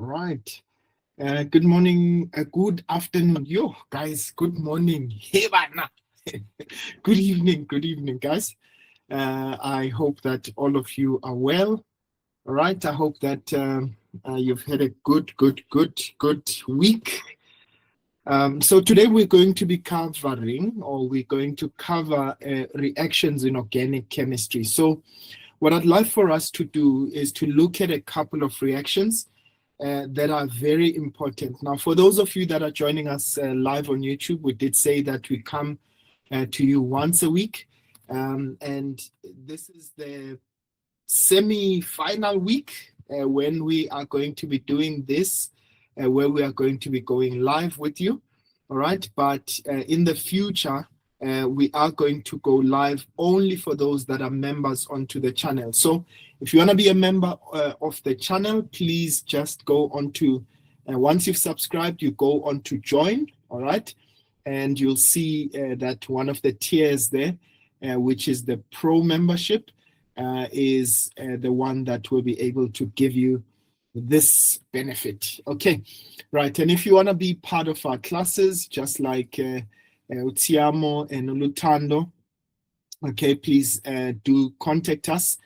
right. Good morning, good afternoon. Yo, guys, good morning. Hey, bana. Good evening, guys. I hope that all of you are well. All right. I hope that you've had a good week. So today we're going to be covering, or we're going to cover reactions in organic chemistry. So what I'd like for us to do is to look at a couple of reactions that are very important. Now, for those of you that are joining us live on YouTube, we did say that we come to you once a week. And this is the semi-final week when we are going to be doing this, where we are going to be going live with you. All right. But in the future, we are going to go live only for those that are members onto the channel. So if you want to be a member of the channel, please just go on to, once you've subscribed, you go on to join, all right? And you'll see that one of the tiers there, which is the pro membership, is the one that will be able to give you this benefit. Okay, right. And if you want to be part of our classes, just like Utiamo and Lutando, okay, please do contact us.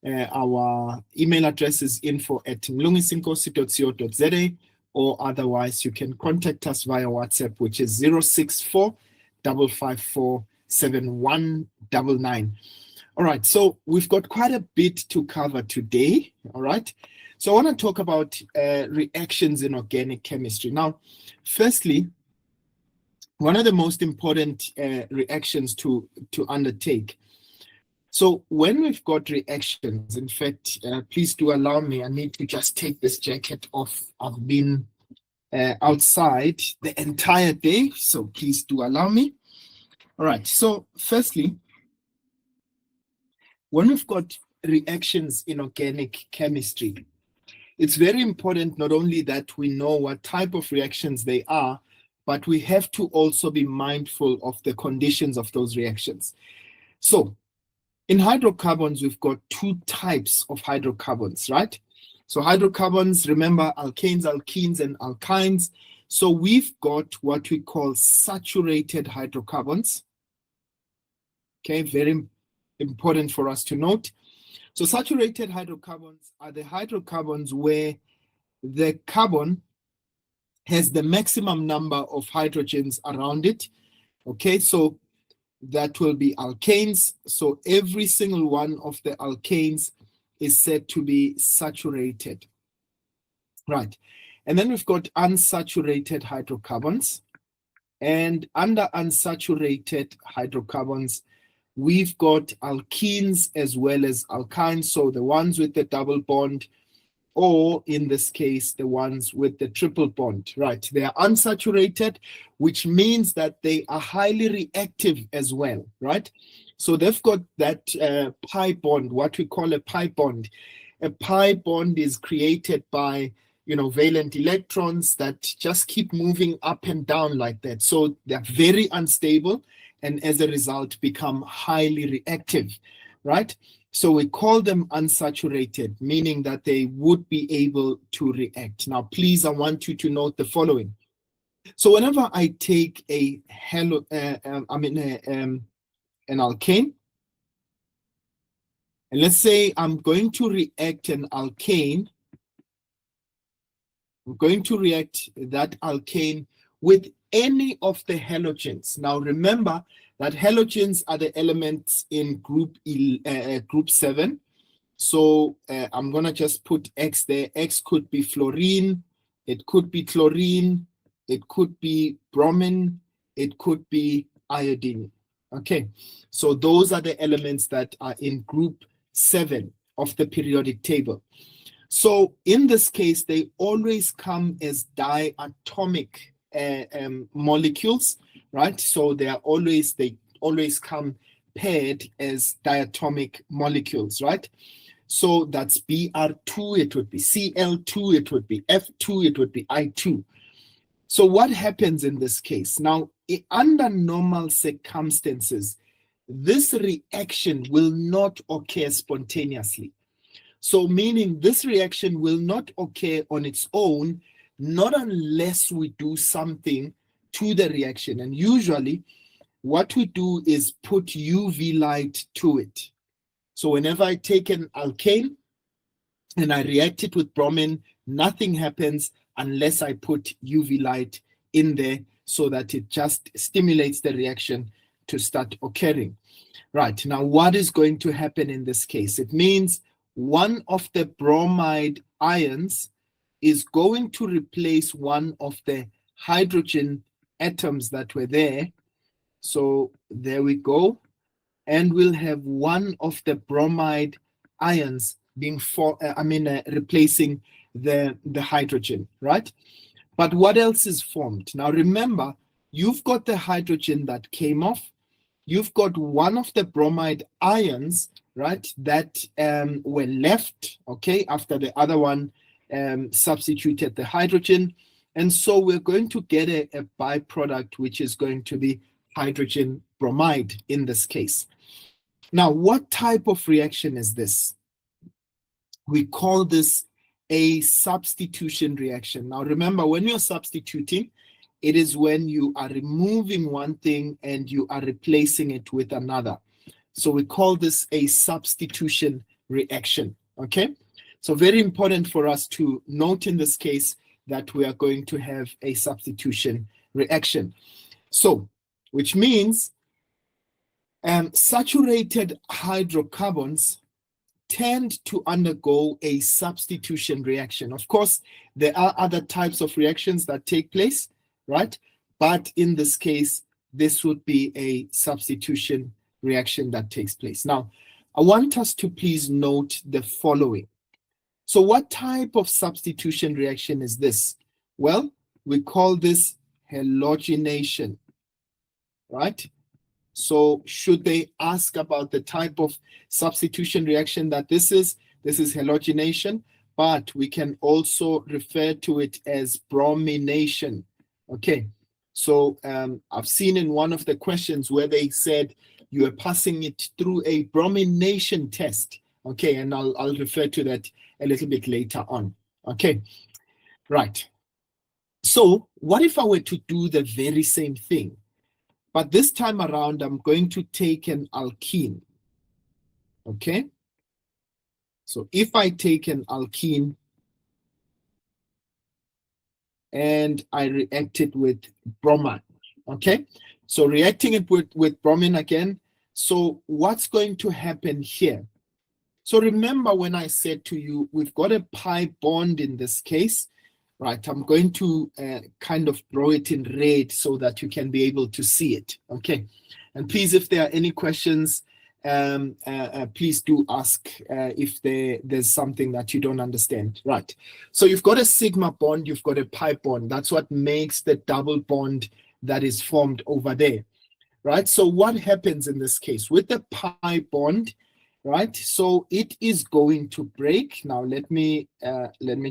Our email address is info@mlungisinkosi.co.za, or otherwise you can contact us via WhatsApp, which is 064 554 7199. All right, so we've got quite a bit to cover today. All right, so I want to talk about reactions in organic chemistry. Now, firstly, one of the most important reactions to undertake. So when we've got reactions, in fact, please do allow me, I need to just take this jacket off. I've been outside the entire day, so please do allow me. All right, so firstly, when we've got reactions in organic chemistry, it's very important not only that we know what type of reactions they are, but we have to also be mindful of the conditions of those reactions. So in hydrocarbons, we've got two types of hydrocarbons, right? So hydrocarbons, remember, alkanes, alkenes, and alkynes. So we've got what we call saturated hydrocarbons. Okay, very important for us to note. So saturated hydrocarbons are the hydrocarbons where the carbon has the maximum number of hydrogens around it. Okay, so that will be alkanes. So every single one of the alkanes is said to be saturated. Right. And then we've got unsaturated hydrocarbons. And under unsaturated hydrocarbons, we've got alkenes as well as alkynes. So the ones with the double bond, or in this case, the ones with the triple bond, right? They are unsaturated, which means that they are highly reactive as well, right? So they've got that pi bond, what we call a pi bond. A pi bond is created by, valent electrons that just keep moving up and down like that. So they're very unstable, and as a result, become highly reactive, right? So we call them unsaturated, meaning that they would be able to react. Now, please, I want you to note the following. So whenever I take an alkane, and let's say I'm going to react an alkane, I'm going to react that alkane with any of the halogens. Now, remember that halogens are the elements in group 7. So I'm going to just put X there. X could be fluorine, it could be chlorine, it could be bromine, it could be iodine. Okay, so those are the elements that are in group 7 of the periodic table. So in this case, they always come as diatomic molecules, right? So they always come paired as diatomic molecules, right? So that's Br2, it would be Cl2, it would be F2, it would be I2. So what happens in this case? Now, under normal circumstances, this reaction will not occur spontaneously. So meaning this reaction will not occur on its own, not unless we do something to the reaction. And usually what we do is put UV light to it. So whenever I take an alkane and I react it with bromine, nothing happens unless I put UV light in there so that it just stimulates the reaction to start occurring. Right, now what is going to happen in this case? It means one of the bromide ions is going to replace one of the hydrogen atoms that were there. So there we go. And we'll have one of the bromide ions being replacing the hydrogen, right? But what else is formed? Now remember, you've got the hydrogen that came off. You've got one of the bromide ions, right, that were left, okay, after the other one substituted the hydrogen. And so we're going to get a byproduct, which is going to be hydrogen bromide in this case. Now, what type of reaction is this? We call this a substitution reaction. Now, remember, when you're substituting, it is when you are removing one thing and you are replacing it with another. So we call this a substitution reaction, okay? So very important for us to note in this case that we are going to have a substitution reaction. So, which means saturated hydrocarbons tend to undergo a substitution reaction. Of course, there are other types of reactions that take place, right? But in this case, this would be a substitution reaction that takes place. Now, I want us to please note the following. So what type of substitution reaction is this? Well, we call this halogenation, right? So should they ask about the type of substitution reaction that this is halogenation, but we can also refer to it as bromination. Okay, so I've seen in one of the questions where they said you are passing it through a bromination test. Okay, and I'll refer to that a little bit later on. Okay, right. So what if I were to do the very same thing? But this time around, I'm going to take an alkene. Okay, so if I take an alkene and I react it with bromine, okay? So reacting it with bromine again. So what's going to happen here? So remember when I said to you, we've got a pi bond in this case, right? I'm going to kind of draw it in red so that you can be able to see it, okay? And please, if there are any questions, please do ask if there's something that you don't understand, right? So you've got a sigma bond, you've got a pi bond. That's what makes the double bond that is formed over there, right? So what happens in this case with the pi bond, right? So it is going to break. Now let me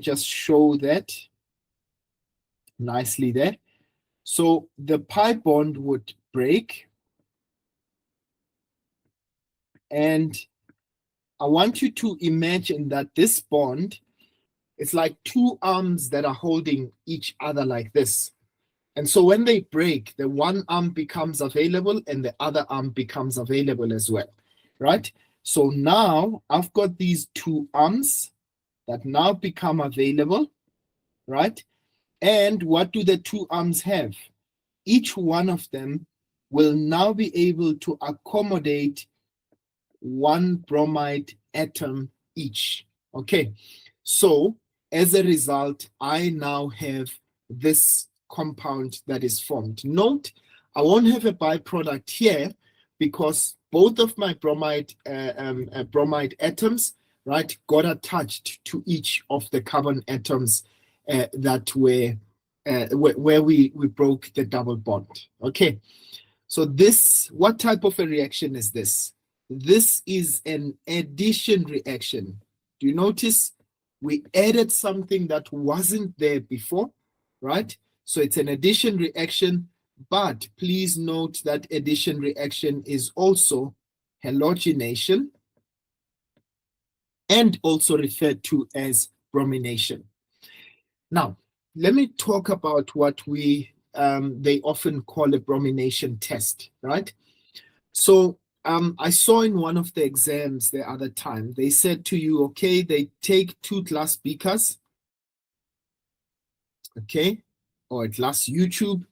just show that nicely there. So the pi bond would break. And I want you to imagine that this bond, it's like two arms that are holding each other like this. And so when they break, the one arm becomes available and the other arm becomes available as well, right? So now I've got these two arms that now become available, right? And what do the two arms have? Each one of them will now be able to accommodate one bromide atom each. Okay, so as a result, I now have this compound that is formed. Note, I won't have a byproduct here because both of my bromide atoms, right, got attached to each of the carbon atoms that were where we broke the double bond. Okay, so this, what type of a reaction is this? This is an addition reaction. Do you notice we added something that wasn't there before, right? So it's an addition reaction, but please note that addition reaction is also halogenation. and also referred to as bromination. Now, let me talk about what they often call a bromination test, right? So I saw in one of the exams the other time, they said to you, okay, they take 2 glass beakers, okay, or a glass YouTube,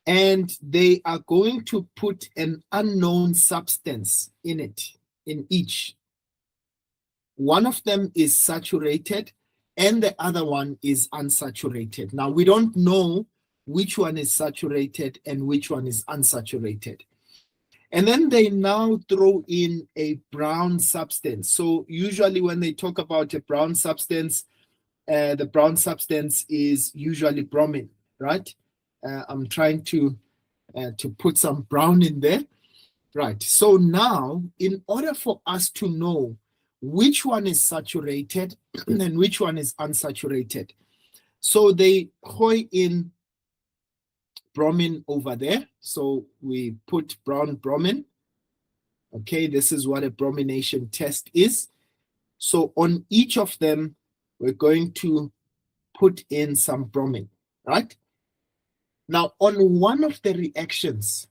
and they are going to put an unknown substance in it, in each. One of them is saturated and the other one is unsaturated. Now, we don't know which one is saturated and which one is unsaturated. And then they now throw in a brown substance. So usually when they talk about a brown substance, the brown substance is usually bromine, right? I'm trying to put some brown in there. Right. So now, in order for us to know which one is saturated and which one is unsaturated, so they pour in bromine over there. So we put brown bromine. Okay, this is what a bromination test is. So on each of them, we're going to put in some bromine, right? Now, on one of the reactions,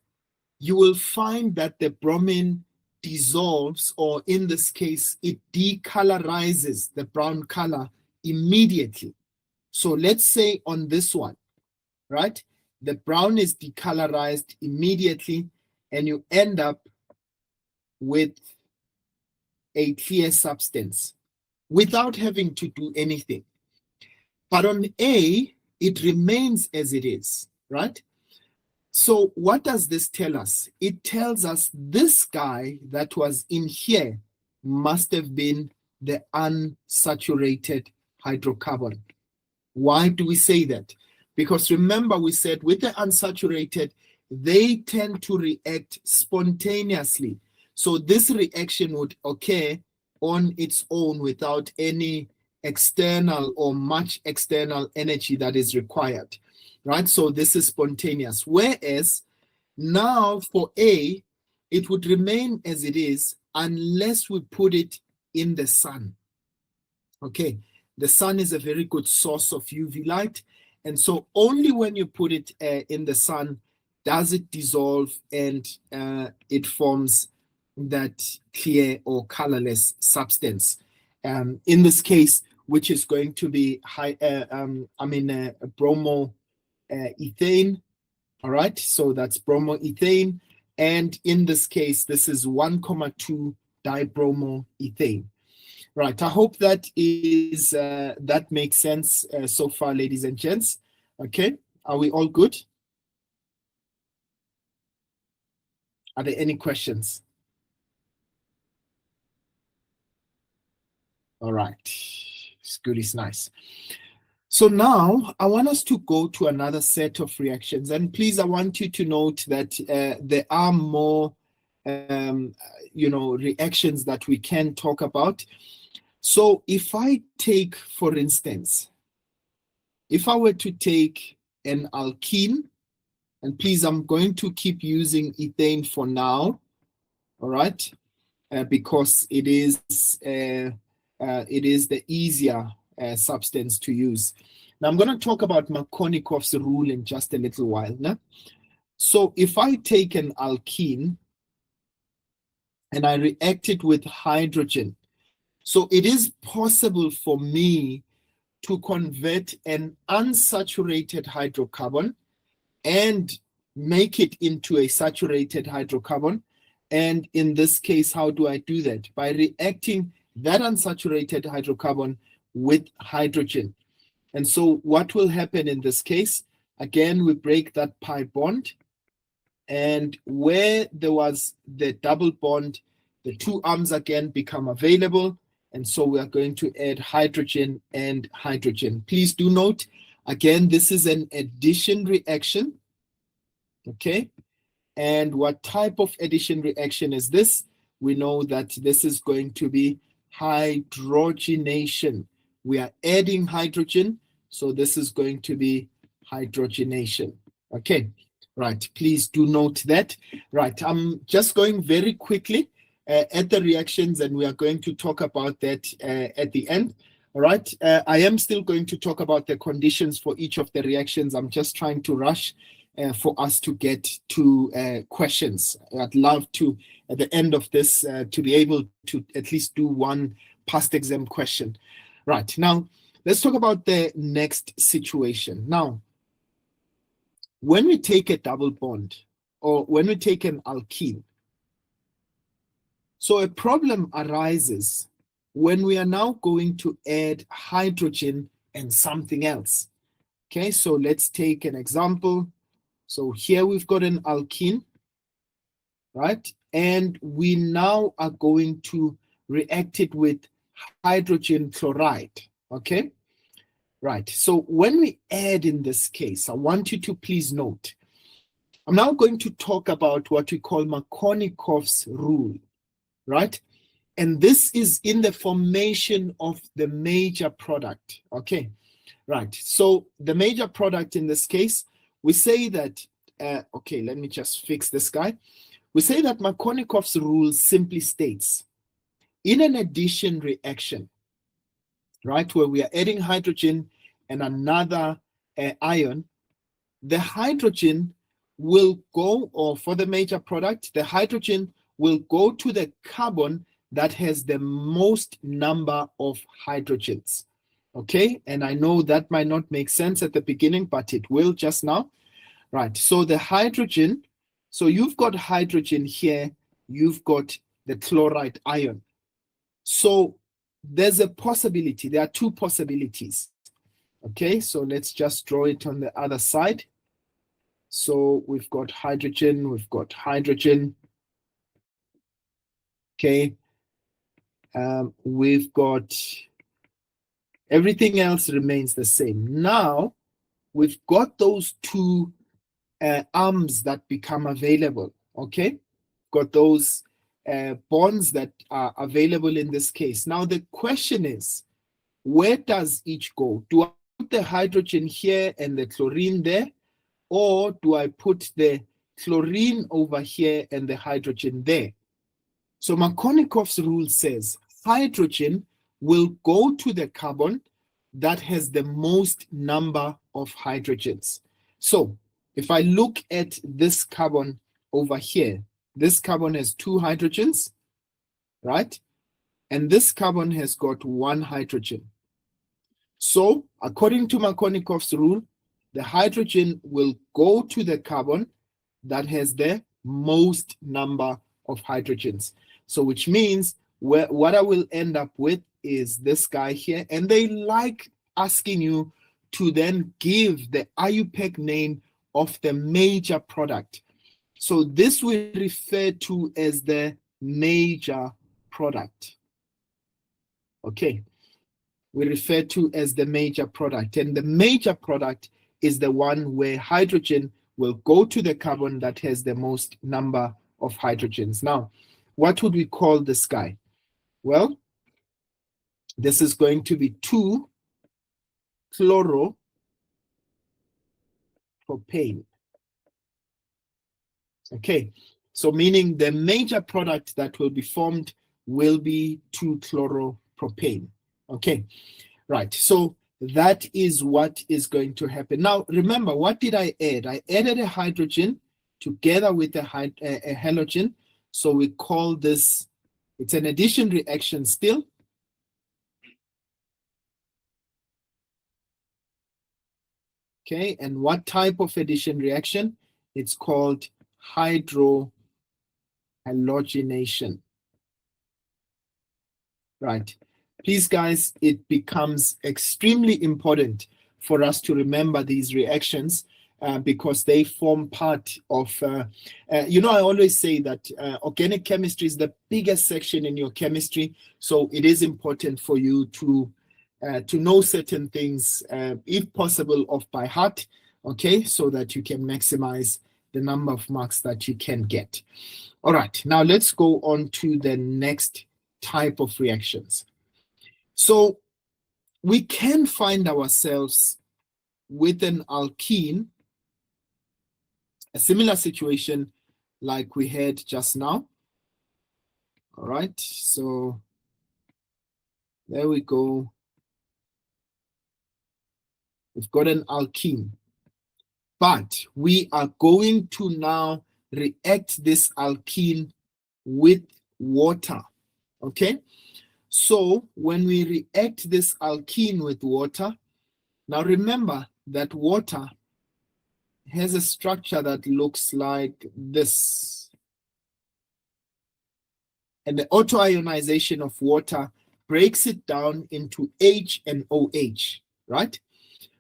you will find that the bromine dissolves, or in this case, it decolorizes the brown color immediately. So let's say on this one, right, the brown is decolorized immediately, and you end up with a clear substance without having to do anything. But on A, it remains as it is, right? So what does this tell us? It tells us this guy that was in here must have been the unsaturated hydrocarbon. Why do we say that? Because remember, we said with the unsaturated, they tend to react spontaneously. So this reaction would occur on its own without any external or much external energy that is required, right? So this is spontaneous. Whereas now for A, it would remain as it is unless we put it in the sun. Okay, the sun is a very good source of UV light. And so only when you put it in the sun does it dissolve and it forms that clear or colorless substance. In this case, which is going to be bromoethane. All right, so that's bromoethane. And in this case, this is 1,2 dibromoethane. Right, I hope that is that makes sense so far, ladies and gents. Okay, are we all good? Are there any questions? All right, good is nice. So now I want us to go to another set of reactions, and please, I want you to note that there are more, reactions that we can talk about. So if I take, for instance, if I were to take an alkene, and please, I'm going to keep using ethane for now, all right, because it is the easier substance to use. Now I'm going to talk about Markovnikov's rule in just a little while. No? So if I take an alkene and I react it with hydrogen, so it is possible for me to convert an unsaturated hydrocarbon and make it into a saturated hydrocarbon. And in this case, how do I do that? By reacting that unsaturated hydrocarbon with hydrogen. And so what will happen in this case? Again, we break that pi bond. And where there was the double bond, the 2 arms again become available. And so we are going to add hydrogen and hydrogen. Please do note, again, this is an addition reaction. Okay. And what type of addition reaction is this? We know that this is going to be hydrogenation. We are adding hydrogen, so this is going to be hydrogenation. Okay, right. Please do note that. Right, I'm just going very quickly at the reactions, and we are going to talk about that at the end. All right. I am still going to talk about the conditions for each of the reactions. I'm just trying to rush for us to get to questions. I'd love to, at the end of this, to be able to at least do one past exam question. Right. Now, let's talk about the next situation. Now, when we take a double bond, or when we take an alkene, so a problem arises when we are now going to add hydrogen and something else. Okay, so let's take an example. So here we've got an alkene, right? And we now are going to react it with hydrogen chloride, okay? Right, so when we add in this case, I want you to please note, I'm now going to talk about what we call Markovnikov's rule, right? And this is in the formation of the major product, okay? Right, so the major product in this case, we say that, okay, let me just fix this guy. We say that Markovnikov's rule simply states, in an addition reaction, right, where we are adding hydrogen and another ion, the hydrogen will go, or for the major product, the hydrogen will go to the carbon that has the most number of hydrogens. Okay, and I know that might not make sense at the beginning, but it will just now. Right, so the hydrogen, so you've got hydrogen here, you've got the chloride ion. So there's a possibility, there are two possibilities. Okay, so let's just draw it on the other side. So we've got hydrogen, okay. We've got, everything else remains the same. Now, we've got those two arms that become available, okay? Got those bonds that are available in this case. Now, the question is, where does each go? Do I put the hydrogen here and the chlorine there? Or do I put the chlorine over here and the hydrogen there? So Markovnikov's rule says hydrogen will go to the carbon that has the most number of hydrogens. So if I look at this carbon over here, this carbon has 2 hydrogens, right? And this carbon has got 1 hydrogen. So according to Markovnikov's rule, the hydrogen will go to the carbon that has the most number of hydrogens. So which means what I will end up with is this guy here. And they like asking you to then give the IUPAC name of the major product. So this we refer to as the major product. Okay, we refer to as the major product. And the major product is the one where hydrogen will go to the carbon that has the most number of hydrogens. Now, what would we call this guy? Well, this is going to be 2-chloropropane. Okay, so meaning the major product that will be formed will be 2-chloropropane. Okay, right, so that is what is going to happen. Now, remember, what did I add? I added a hydrogen together with a halogen. So we call this, it's an addition reaction still. Okay, and what type of addition reaction? It's called hydrogenation. Right. Please, guys, it becomes extremely important for us to remember these reactions because they form part of, you know, I always say that organic chemistry is the biggest section in your chemistry. So it is important for you to know certain things, if possible, off by heart, okay, so that you can maximize the number of marks that you can get. All right, now let's go on to the next type of reactions. So we can find ourselves with an alkene, a similar situation like we had just now. All right, so there we go. We've got an alkene. But we are going to now react this alkene with water. Okay? So when we react this alkene with water, now remember that water has a structure that looks like this. And the autoionization of water breaks it down into H and OH, right?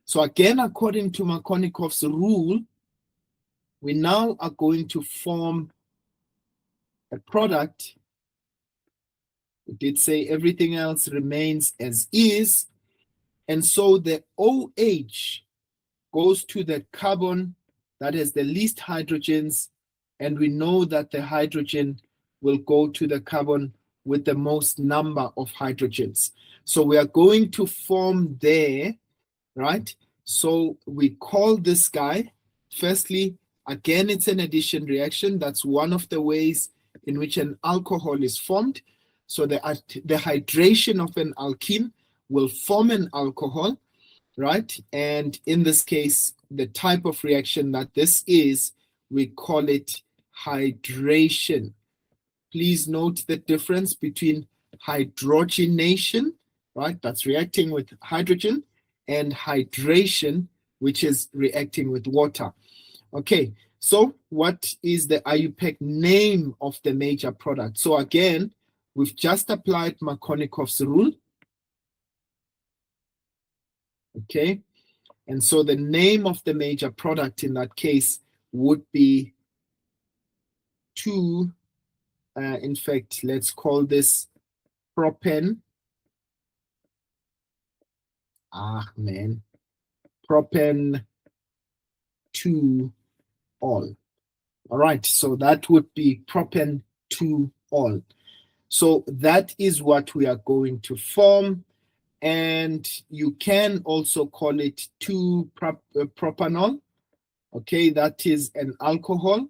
So again, according to Markovnikov's rule, we now are going to form a product. We did say everything else remains as is. And so the OH goes to the carbon that has the least hydrogens. And we know that the hydrogen will go to the carbon with the most number of hydrogens. So we are going to form there, right? So we call this guy, firstly, again, it's an addition reaction. That's one of the ways in which an alcohol is formed. So the hydration of an alkene will form an alcohol, right? And in this case, the type of reaction that this is, we call it hydration. Please note the difference between hydrogenation, right? That's reacting with hydrogen, and hydration, which is reacting with water. Okay, so what is the IUPAC name of the major product? So again, we've just applied Markovnikov's rule. Okay, and so the name of the major product in that case would be in fact, let's call this propan. Propan 2 all. All right, so that would be propan 2 all. So that is what we are going to form. And you can also call it 2-propanol. Okay, that is an alcohol,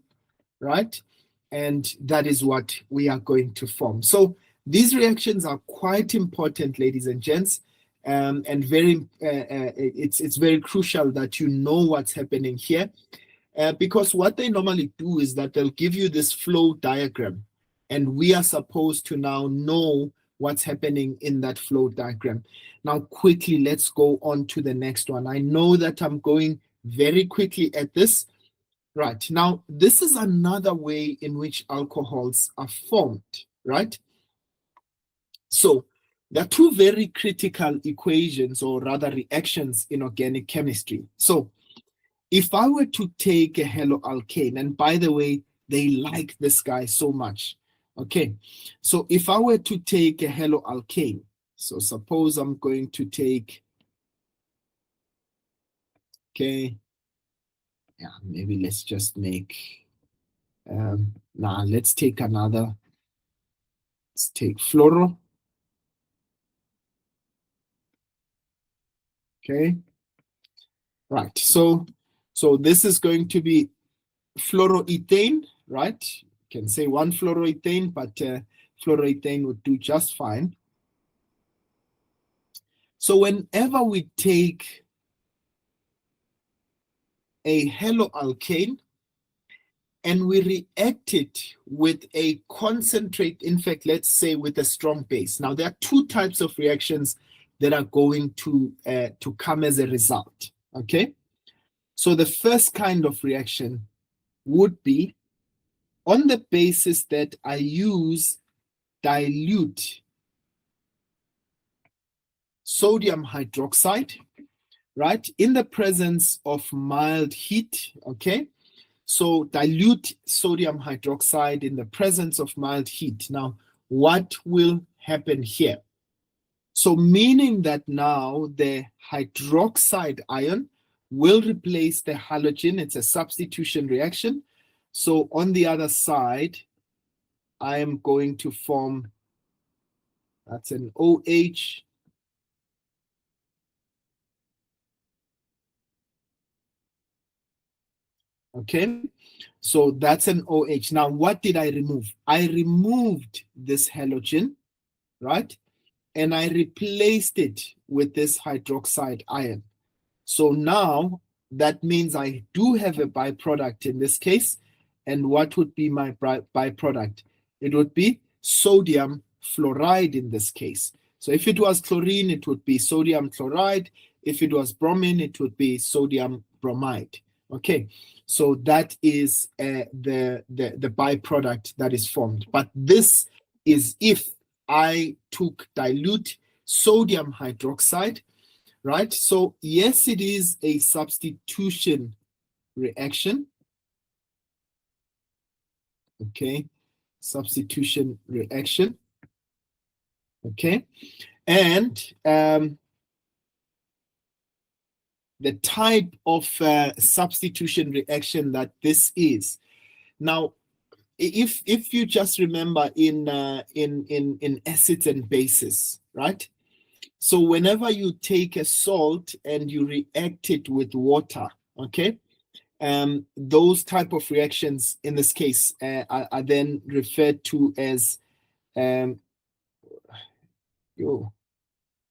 right? And that is what we are going to form. So these reactions are quite important, ladies and gents, and it's very crucial that you know what's happening here, because what they normally do is that they'll give you this flow diagram, and we are supposed to now know what's happening in that flow diagram. Now, quickly, let's go on to the next one. I know that I'm going very quickly at this. Right, now this is another way in which alcohols are formed, right? So there are two very critical equations, or rather reactions, in organic chemistry. So if I were to take a haloalkane, and by the way, they like this guy so much. Okay, so if I were to take a haloalkane, so suppose I'm going to take, okay, yeah, maybe let's just make, let's take another, let's take fluoro. Okay, right, so this is going to be fluoroethane, right? You can say 1 fluoroethane, but fluoroethane would do just fine. So whenever we take a haloalkane and we react it with a concentrate, in fact, let's say with a strong base. Now, there are two types of reactions that are going to come as a result, okay? So the first kind of reaction would be on the basis that I use dilute sodium hydroxide, right, in the presence of mild heat, okay? So dilute sodium hydroxide in the presence of mild heat. Now, what will happen here? So meaning that now the hydroxide ion will replace the halogen. It's a substitution reaction. So on the other side, I am going to form, that's an OH. Okay, So that's an OH. Now, what did I remove? I removed this halogen, right? And I replaced it with this hydroxide ion. So now that means I do have a byproduct in this case. And what would be my byproduct? It would be sodium fluoride in this case. So if it was chlorine, it would be sodium chloride. If it was bromine, it would be sodium bromide. Okay, so that is the byproduct that is formed. But this is if I took dilute sodium hydroxide, right? So yes, it is a substitution reaction. Okay, substitution reaction. Okay, and the type of substitution reaction that this is. Now, if you just remember in acids and bases, right? So whenever you take a salt and you react it with water, okay, those type of reactions in this case are then referred to as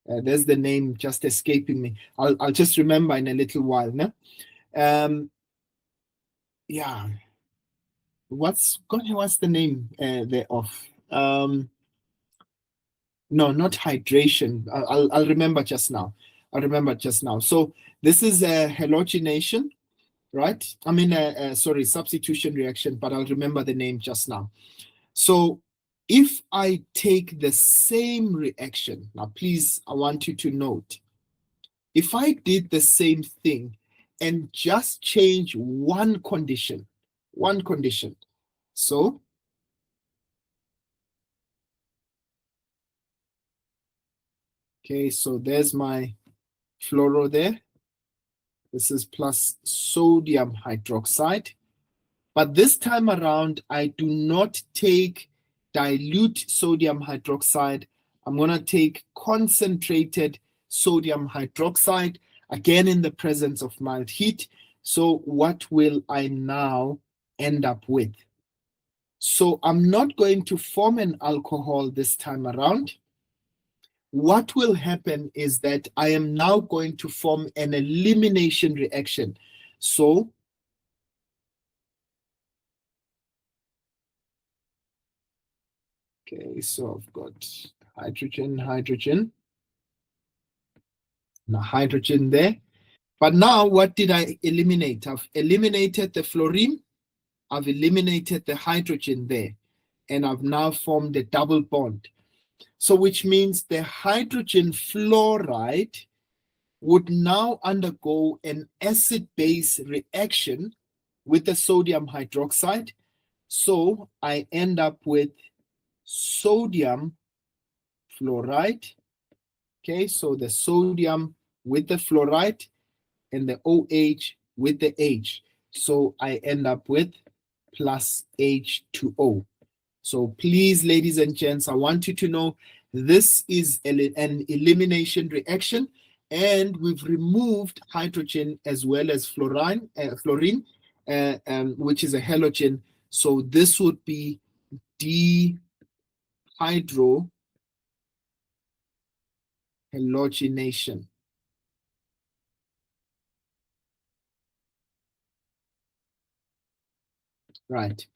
there's the name just escaping me. I'll just remember in a little while. No? Yeah. What's the name thereof? No, not hydration. I'll remember just now. So this is a halogenation, right? I mean, sorry, substitution reaction, but I'll remember the name just now. So if I take the same reaction, now please, I want you to note, if I did the same thing and just change one condition, so okay, so there's my fluoro there. This is plus sodium hydroxide. But this time around, I do not take dilute sodium hydroxide. I'm going to take concentrated sodium hydroxide, again in the presence of mild heat. So what will I now end up with? So I'm not going to form an alcohol this time around. What will happen is that I am now going to form an elimination reaction. So okay, so I've got hydrogen, now hydrogen there. But now what did I eliminate? I've eliminated the fluorine, I've eliminated the hydrogen there, and I've now formed a double bond. So which means the hydrogen fluoride would now undergo an acid-base reaction with the sodium hydroxide. So I end up with sodium fluoride. Okay, so the sodium with the fluoride and the OH with the H. So I end up with plus H2O. So please, ladies and gents, I want you to know this is an elimination reaction, and we've removed hydrogen as well as fluorine, which is a halogen. So this would be dehydrohalogenation. Right.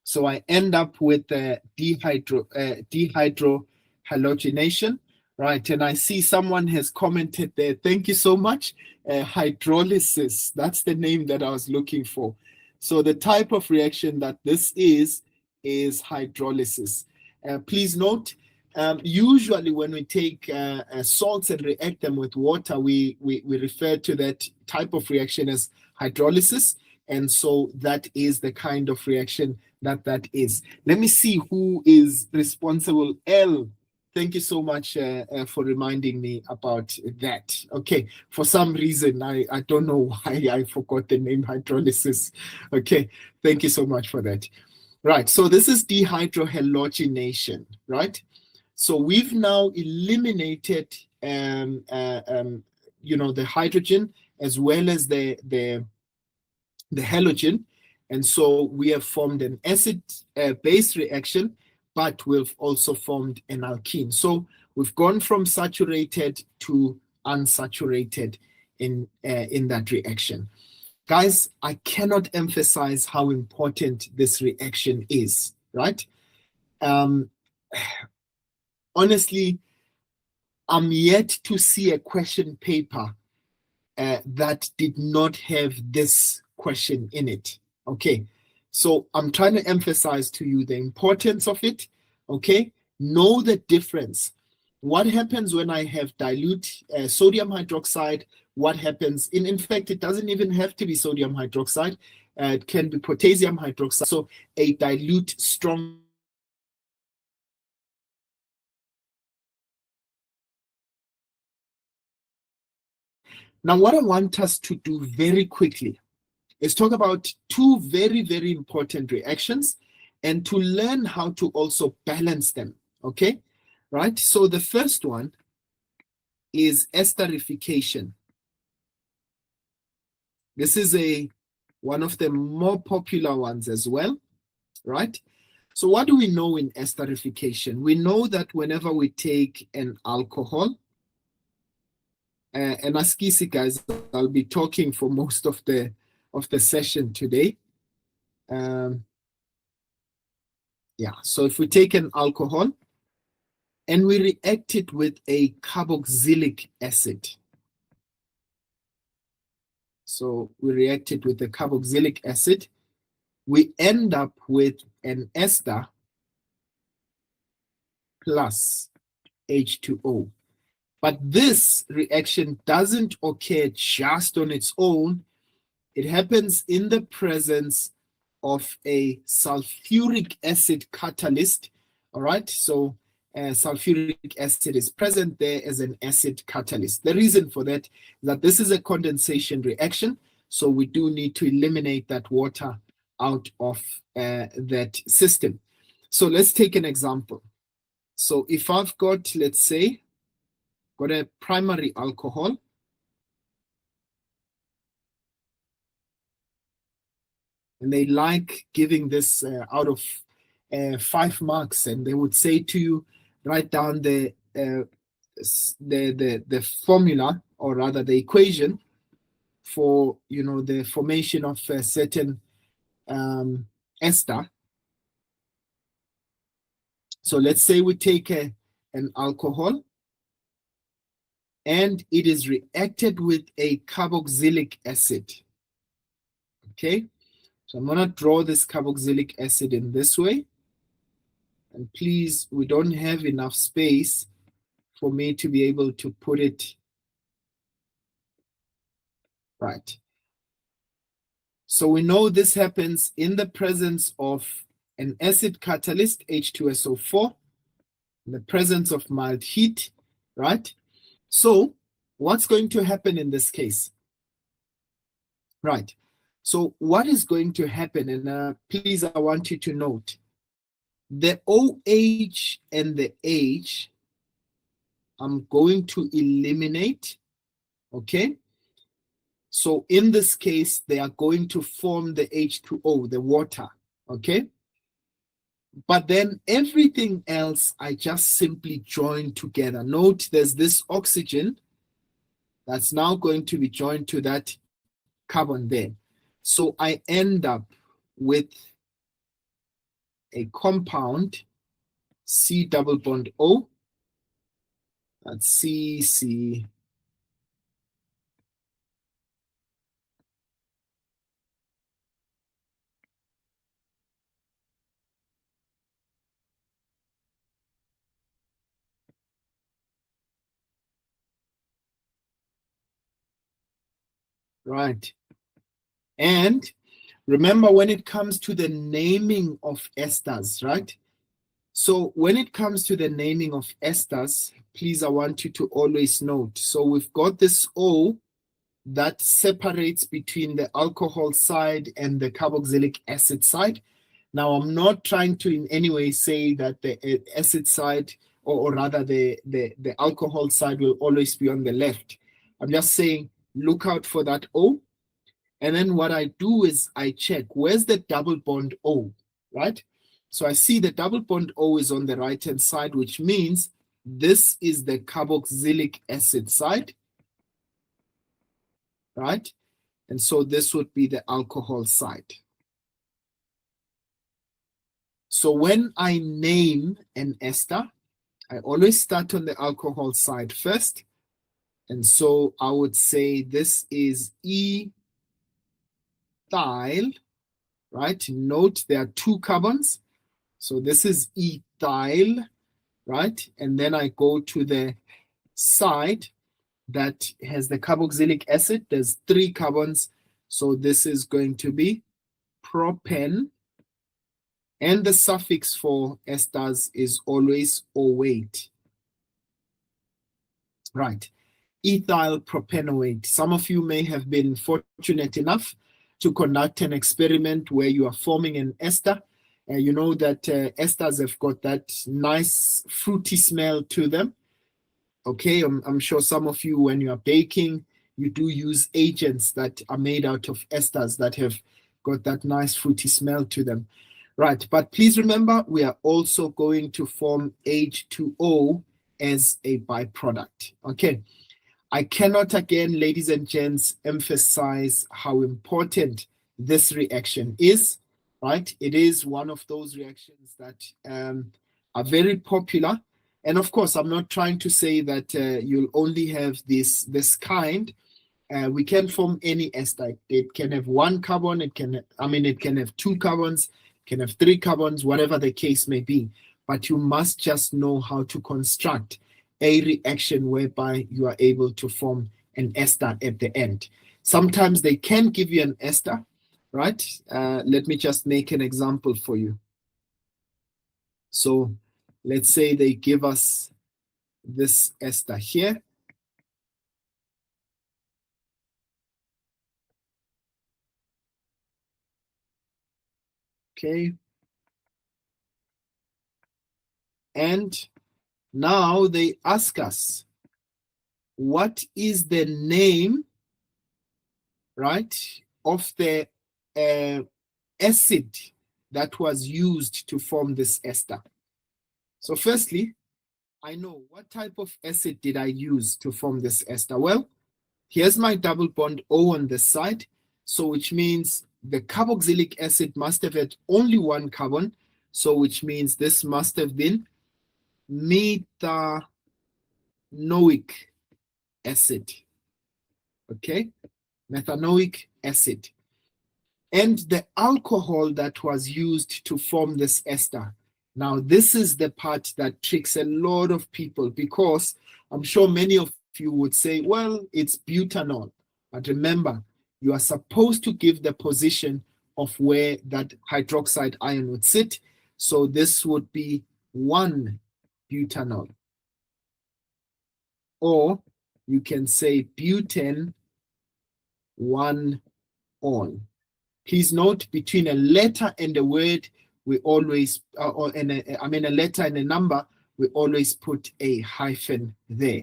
So I end up with dehydrohalogenation, right? And I see someone has commented there. Thank you so much. Hydrolysis, that's the name that I was looking for. So the type of reaction that this is hydrolysis. Please note, usually when we take salts and react them with water, we refer to that type of reaction as hydrolysis. And so that is the kind of reaction that is. Let me see who is responsible. L, thank you so much for reminding me about that. Okay, for some reason, I don't know why I forgot the name hydrolysis. Okay, thank you so much for that. Right, so this is dehydrohalogenation, right? So we've now eliminated, the hydrogen as well as the halogen, And so we have formed an acid-base reaction, but we've also formed an alkene. So we've gone from saturated to unsaturated in that reaction. Guys, I cannot emphasize how important this reaction is, right? Honestly, I'm yet to see a question paper that did not have this question in it. Okay, so I'm trying to emphasize to you the importance of it. Okay, know the difference. What happens when I have dilute sodium hydroxide? What happens? In fact, it doesn't even have to be sodium hydroxide. It can be potassium hydroxide. So a dilute strong. Now, what I want us to do very quickly is talk about two very, very important reactions and to learn how to also balance them, okay? Right? So the first one is esterification. This is one of the more popular ones as well, right? So what do we know in esterification? We know that whenever we take an alcohol, and Askisi guys, I'll be talking for most of the session today. Yeah, so if we take an alcohol and we react it with a carboxylic acid. So we react it with a carboxylic acid, we end up with an ester plus H2O. But this reaction doesn't occur just on its own. It happens in the presence of a sulfuric acid catalyst. All right, so sulfuric acid is present there as an acid catalyst. The reason for that is that this is a condensation reaction, so we do need to eliminate that water out of that system. So let's take an example. So if I've got, let's say, got a primary alcohol, and they like giving this out of 5 marks, and they would say to you, write down the formula, or rather the equation for the formation of a certain ester. So let's say we take an alcohol and it is reacted with a carboxylic acid. Okay, so I'm going to draw this carboxylic acid in this way. And please, we don't have enough space for me to be able to put it right. So we know this happens in the presence of an acid catalyst, H2SO4, in the presence of mild heat, right? So what's going to happen in this case? Right. So what is going to happen, and please, I want you to note, the OH and the H, I'm going to eliminate, okay? So in this case, they are going to form the H2O, the water, okay? But then everything else, I just simply join together. Note there's this oxygen that's now going to be joined to that carbon there. So I end up with a compound, C double bond O, that's C. Right. And remember, when it comes to the naming of esters, right? So when it comes to the naming of esters, please, I want you to always note. So we've got this O that separates between the alcohol side and the carboxylic acid side. Now, I'm not trying to in any way say that the acid side, or rather the alcohol side, will always be on the left. I'm just saying, look out for that O. And then what I do is I check, where's the double bond O, right? So I see the double bond O is on the right-hand side, which means this is the carboxylic acid side, right? And so this would be the alcohol side. So when I name an ester, I always start on the alcohol side first. And so I would say this is ethyl, right? Note there are 2 carbons. So this is ethyl, right? And then I go to the side that has the carboxylic acid. There's 3 carbons. So this is going to be propan. And the suffix for esters is always O8. Right. Ethyl propanoate. Some of you may have been fortunate enough to conduct an experiment where you are forming an ester. You know that esters have got that nice fruity smell to them. Okay, I'm sure some of you, when you are baking, you do use agents that are made out of esters that have got that nice fruity smell to them. Right, but please remember, we are also going to form H2O as a byproduct. Okay, I cannot again, ladies and gents, emphasize how important this reaction is, right? It is one of those reactions that are very popular. And of course, I'm not trying to say that you'll only have this kind. We can form any ester. It can have 1 carbon, it can have 2 carbons, it can have 3 carbons, whatever the case may be. But you must just know how to construct a reaction whereby you are able to form an ester at the end. Sometimes they can give you an ester, right? Let me just make an example for you. So let's say they give us this ester here. Okay. And now they ask us, what is the name, right, of the acid that was used to form this ester? So firstly, I know what type of acid did I use to form this ester. Well, here's my double bond O on this side. So which means the carboxylic acid must have had only 1 carbon. So which means this must have been methanoic acid. Okay, methanoic acid. And the alcohol that was used to form this ester. Now, this is the part that tricks a lot of people, because I'm sure many of you would say, well, it's butanol. But remember, you are supposed to give the position of where that hydroxide ion would sit. So this would be 1-butanol. Or you can say butane 1-ol. Please note, between a letter and a word, we always, a letter and a number, we always put a hyphen there.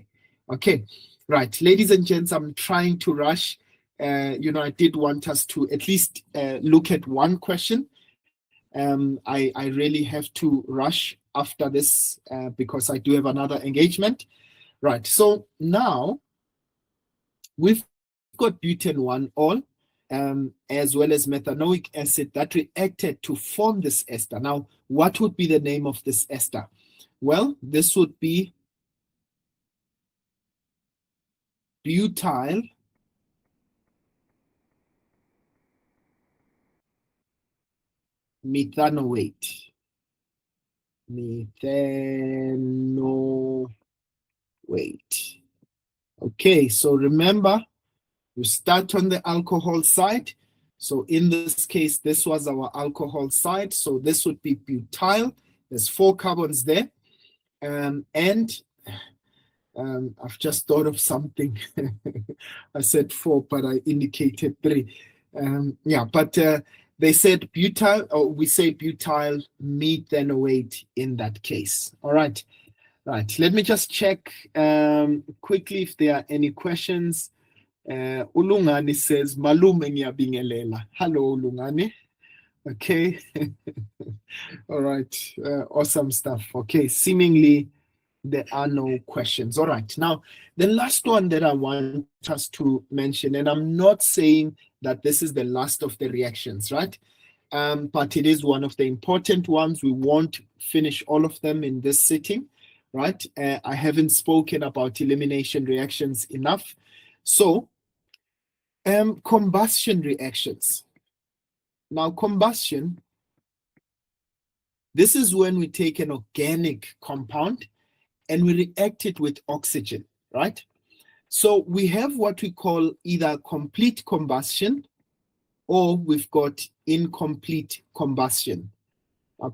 Okay, right, ladies and gents, I'm trying to rush. I did want us to at least look at one question. I really have to rush after this because I do have another engagement. Right, so now we've got butane 1-ol. As well as methanoic acid that reacted to form this ester. Now, what would be the name of this ester? Well, this would be butyl methanoate. Methanoate. Okay, so remember, you start on the alcohol side. So in this case, this was our alcohol side. So this would be butyl. There's 4 carbons there. And I've just thought of something. I said 4, but I indicated 3. They said butyl, or we say butyl methanoate in that case. All right. Right. Let me just check quickly if there are any questions Ulungani says, Malume ngiyabingelela. Hello, Ulungani. Okay. All right. Awesome stuff. Okay. Seemingly, there are no questions. All right. Now, the last one that I want us to mention, and I'm not saying that this is the last of the reactions, right? But it is one of the important ones. We won't finish all of them in this sitting, right? I haven't spoken about elimination reactions enough. So, combustion reactions. Now, combustion, this is when we take an organic compound and we react it with oxygen, right? So we have what we call either complete combustion or we've got incomplete combustion.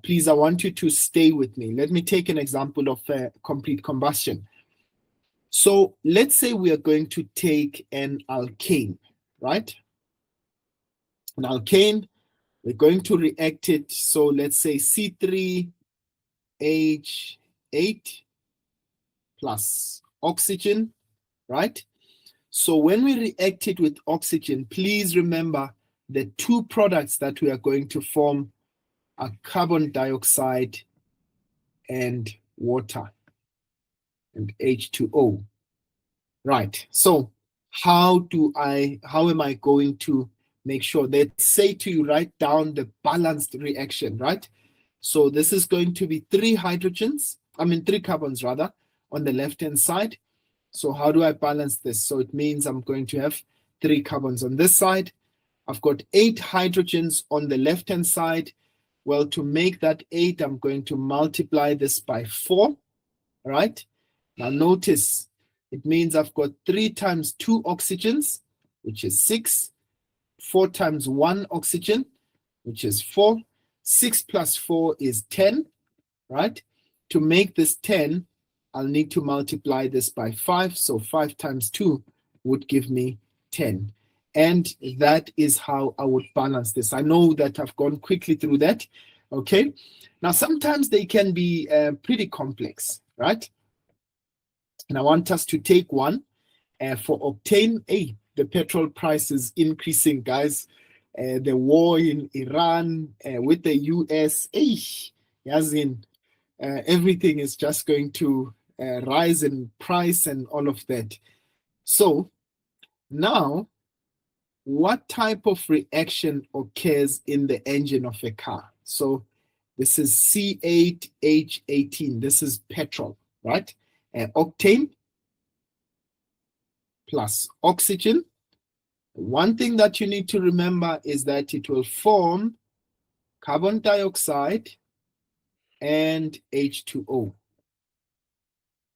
Please, I want you to stay with me. Let me take an example of complete combustion. So let's say we are going to take an alkane, right? An alkane, we're going to react it. So let's say C3H8 plus oxygen, right? So when we react it with oxygen, please remember the two products that we are going to form are carbon dioxide and water and H2O. Right. So how am I going to make sure that, say to you, write down the balanced reaction, right? So this is going to be three carbons rather, on the left-hand side. So how do I balance this? So it means I'm going to have 3 carbons on this side. I've got 8 hydrogens on the left-hand side. Well, to make that 8, I'm going to multiply this by 4. All right. Now notice, it means I've got 3 times 2 oxygens, which is 6. 4 times 1 oxygen, which is 4. 6 plus 4 is 10, right? To make this 10, I'll need to multiply this by 5. So 5 times 2 would give me 10. And that is how I would balance this. I know that I've gone quickly through that. Okay. Now, sometimes they can be pretty complex, right? And I want us to take one for octane. Hey, the petrol price is increasing, guys. The war in Iran with the US, everything is just going to rise in price and all of that. So now, what type of reaction occurs in the engine of a car? So this is C8H18. This is petrol, right? Octane plus oxygen. One thing that you need to remember is that it will form carbon dioxide and H2O.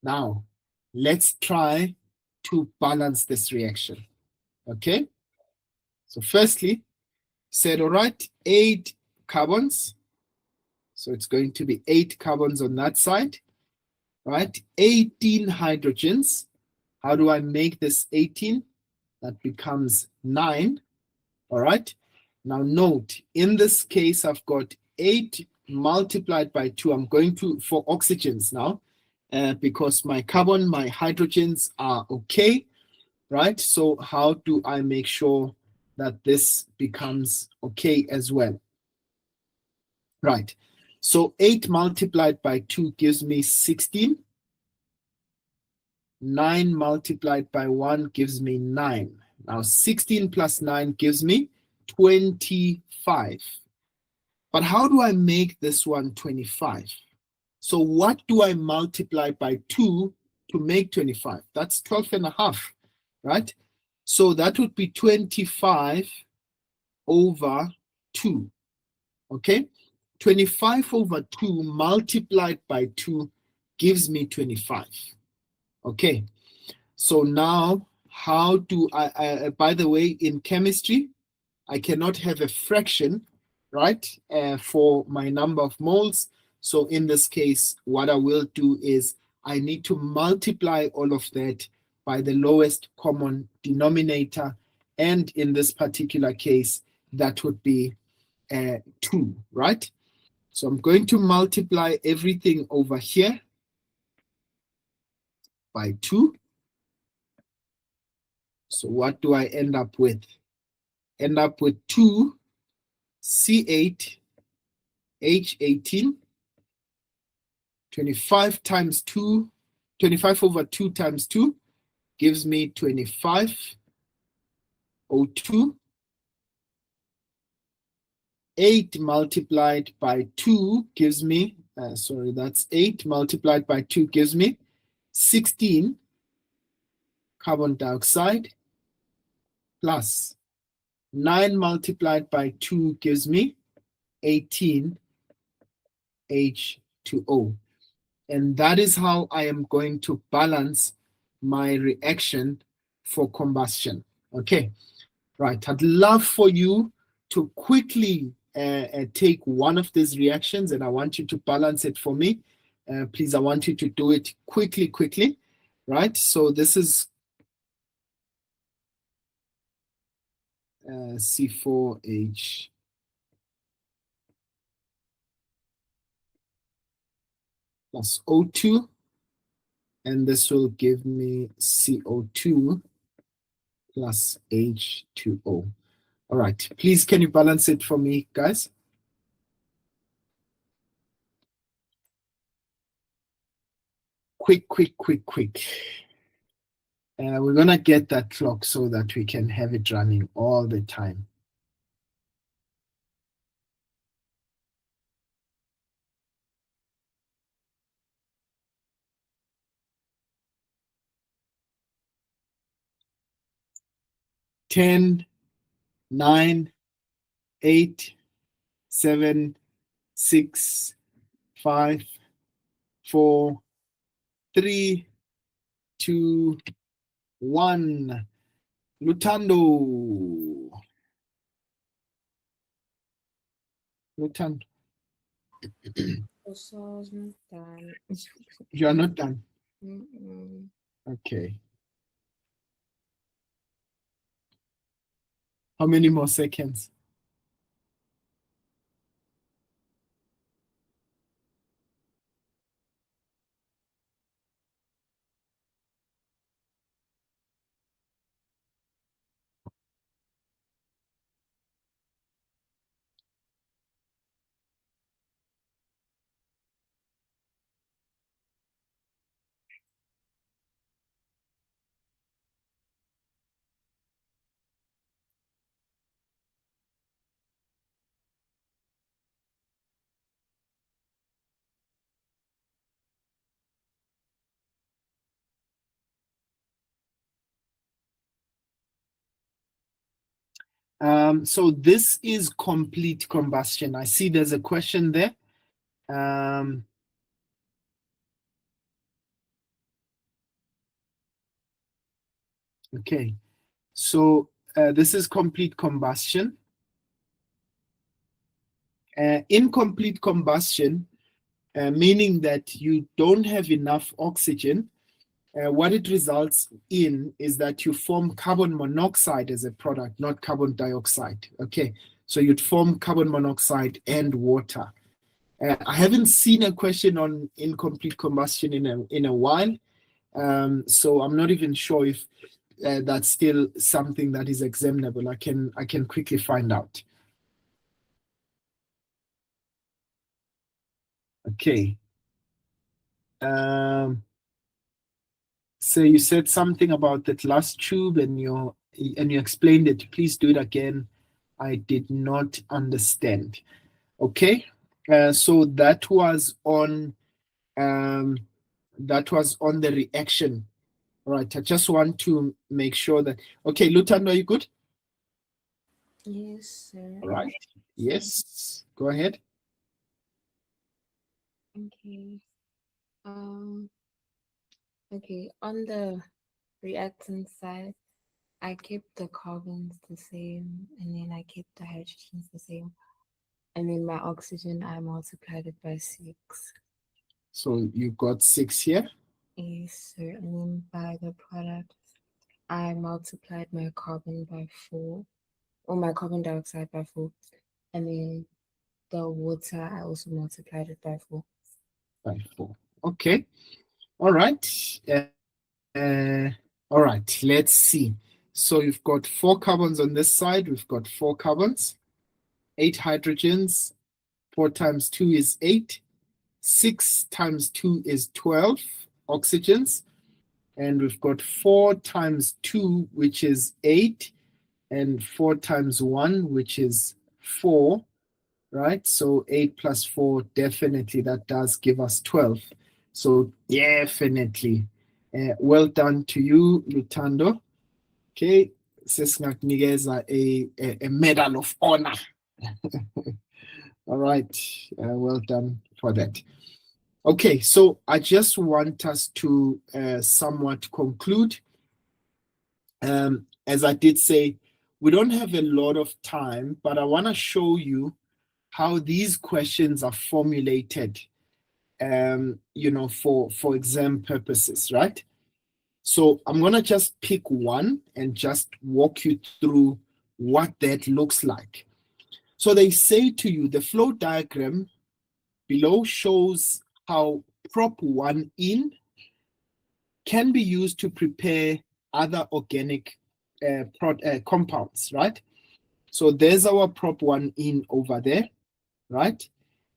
Now, let's try to balance this reaction. Okay? So firstly, said, all right, 8 carbons. So it's going to be 8 carbons on that side, right? 18 hydrogens. How do I make this 18? That becomes 9, all right? Now note, in this case, I've got 8 multiplied by 2. I'm going to, for oxygens now, because my carbon, my hydrogens are okay, right? So how do I make sure that this becomes okay as well? Right. So 8 multiplied by 2 gives me 16. 9 multiplied by 1 gives me 9. Now 16 plus 9 gives me 25. But how do I make this one 25? So what do I multiply by 2 to make 25? That's 12 and a half, right? So that would be 25 over 2, okay? 25 over 2 multiplied by 2 gives me 25. Okay, so now how do I by the way, in chemistry, I cannot have a fraction, right, for my number of moles. So in this case, what I will do is I need to multiply all of that by the lowest common denominator. And in this particular case, that would be 2, right? So I'm going to multiply everything over here by 2. So what do I end up with? End up with 2 C8 H18, 25 times 2, 25 over 2 times 2 gives me 25 O2. 8 multiplied by 2 gives me, sorry, that's 8 multiplied by 2 gives me 16 carbon dioxide, plus 9 multiplied by 2 gives me 18 H2O. And that is how I am going to balance my reaction for combustion. Okay, right. I'd love for you to quickly take one of these reactions, and I want you to balance it for me. Please, I want you to do it quickly, right? So this is C4H plus O2, and this will give me CO2 plus H2O. All right, please, can you balance it for me, guys? Quick. We're gonna get that clock so that we can have it running all the time. Ten, 9, 8, 7, 6, 5, 4, 3, 2, 1. Lutando. Also, I was not done. You are not done. Mm-mm. Okay. How many more seconds? So this is complete combustion. I see there's a question there. Okay, so this is complete combustion. Incomplete combustion, meaning that you don't have enough oxygen. What it results in is that you form carbon monoxide as a product, not carbon dioxide. Okay, so you'd form carbon monoxide and water. I haven't seen a question on incomplete combustion in a while, so I'm not even sure if that's still something that is examinable. I can quickly find out. Okay. So you said something about that last tube, and you explained it. Please do it again. I did not understand. Okay. So that was on the reaction. All right. I just want to make sure that. Okay, Lutando, are you good? Yes, sir. All right. Yes. Go ahead. Okay. Okay. On the reactant side, I kept the carbons the same, and then I kept the hydrogens the same, and then my oxygen I multiplied it by 6. So you got 6 here. Yes, sir. And then by the product, I multiplied my carbon by 4, or my carbon dioxide by 4, and then the water I also multiplied it by 4. By 4. Okay. All right. All right. Let's see. So you've got 4 carbons on this side. We've got 4 carbons, 8 hydrogens. 4 times 2 is 8. 6 times 2 is 12 oxygens. And we've got 4 times 2, which is 8. And 4 times 1, which is 4. Right? So 8 plus 4, definitely that does give us 12. So definitely. Well done to you, Lutando. Okay. Sesingakunikeza a medal of honor. All right. Well done for that. Okay, so I just want us to somewhat conclude. As I did say, we don't have a lot of time, but I want to show you how these questions are formulated, for exam purposes, right? So I'm going to just pick one and just walk you through what that looks like. So they say to you, the flow diagram below shows how prop 1 in can be used to prepare other organic compounds, right? So there's our prop 1 in over there, right?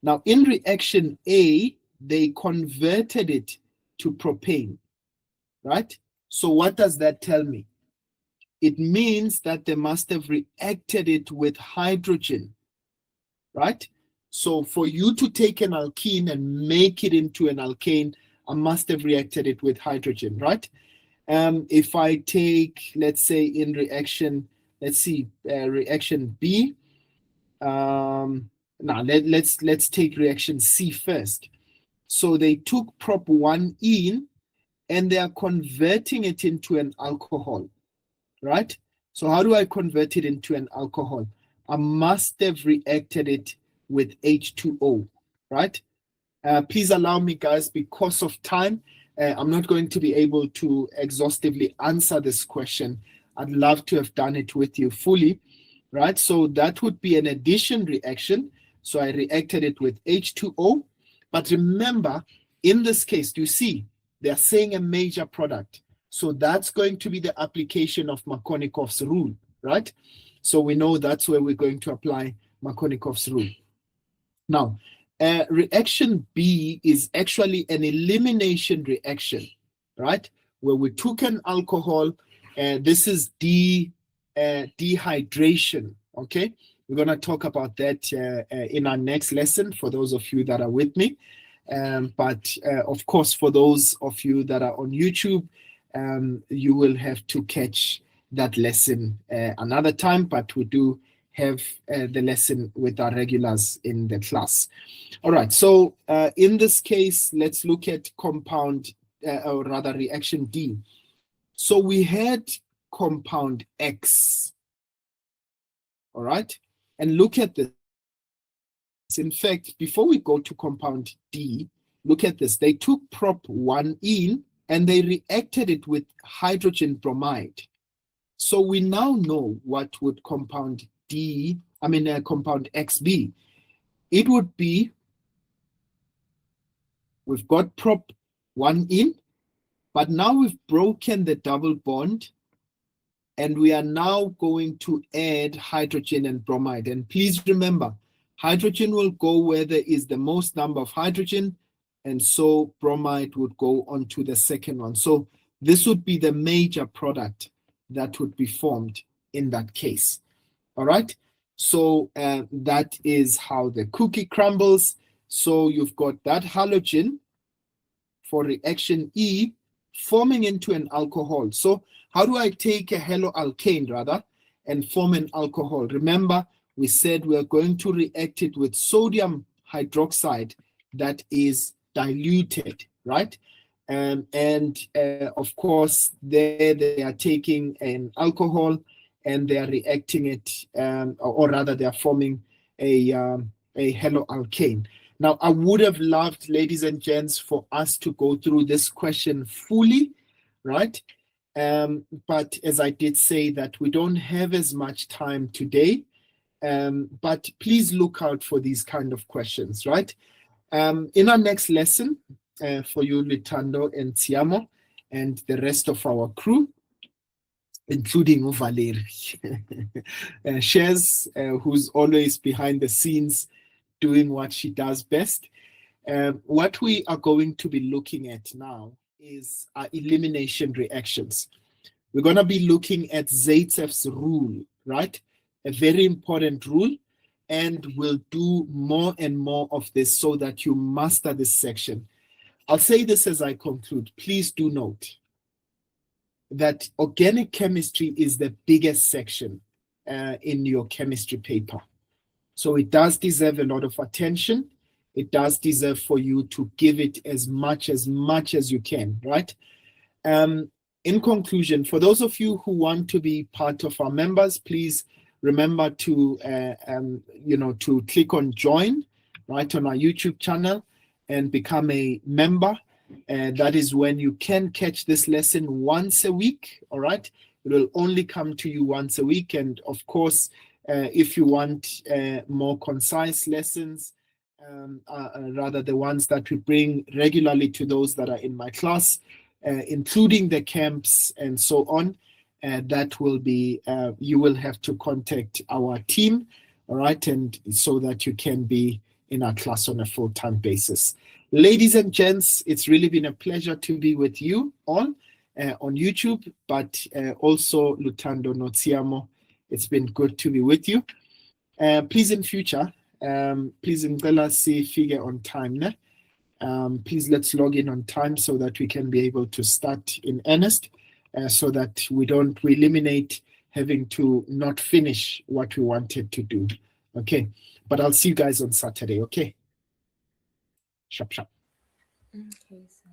Now in reaction A, they converted it to propane, right? So what does that tell me? It means that they must have reacted it with hydrogen, right? So for you to take an alkene and make it into an alkane, I must have reacted it with hydrogen, right? If I take, let's say in reaction, reaction B. Now let's take reaction C first. So they took prop 1 in and they are converting it into an alcohol, right? So how do I convert it into an alcohol? I must have reacted it with H2O, right? Please allow me, guys, because of time, I'm not going to be able to exhaustively answer this question. I'd love to have done it with you fully, right? So that would be an addition reaction. So I reacted it with H2O. But remember, in this case, you see, they're saying a major product. So that's going to be the application of Markovnikov's rule, right? So we know that's where we're going to apply Markovnikov's rule. Now, reaction B is actually an elimination reaction, right? Where we took an alcohol, and this is dehydration, okay? We're going to talk about that in our next lesson for those of you that are with me. But of course, for those of you that are on YouTube, you will have to catch that lesson another time, but we do have the lesson with our regulars in the class. All right, so in this case, let's look at compound, or rather reaction D. So we had compound X, all right? And look at this. In fact, before we go to compound D, look at this. They took prop 1 in and they reacted it with hydrogen bromide. So we now know what would compound compound X be. It would be, we've got prop 1 in, but now we've broken the double bond and we are now going to add hydrogen and bromide. And please remember, hydrogen will go where there is the most number of hydrogen, and so bromide would go on to the second one. So this would be the major product that would be formed in that case. All right, so that is how the cookie crumbles. So you've got that halogen for reaction E forming into an alcohol. So how do I take a haloalkane rather and form an alcohol? Remember, we said we are going to react it with sodium hydroxide that is diluted, right? And of course, there they are taking an alcohol and they are reacting it, or rather they are forming a haloalkane. Now, I would have loved, ladies and gents, for us to go through this question fully, right? But as I did say that we don't have as much time today, but please look out for these kind of questions, right? In our next lesson, for you, Litando and Tiamo, and the rest of our crew, including Valeri. Shez, who's always behind the scenes doing what she does best. What we are going to be looking at now is elimination reactions. We're going to be looking at Zaitsev's rule, right? A very important rule. And we'll do more and more of this so that you master this section. I'll say this as I conclude. Please do note that organic chemistry is the biggest section in your chemistry paper. So it does deserve a lot of attention. It does deserve for you to give it as much as you can, right? In conclusion, for those of you who want to be part of our members, please remember to to click on join right on our YouTube channel and become a member. That is when you can catch this lesson once a week. All right, it will only come to you once a week. And of course, if you want more concise lessons, rather the ones that we bring regularly to those that are in my class, including the camps and so on, that will be, you will have to contact our team, all right, and so that you can be in our class on a full-time basis. Ladies and gents, it's really been a pleasure to be with you all on YouTube, but also Lutando Notsiamo. It's been good to be with you. Please in future, please ngicela sifike on time, ne? Please let's log in on time so that we can be able to start in earnest, so that we eliminate having to not finish what we wanted to do. Okay, but I'll see you guys on Saturday. Okay, sharp. Okay. So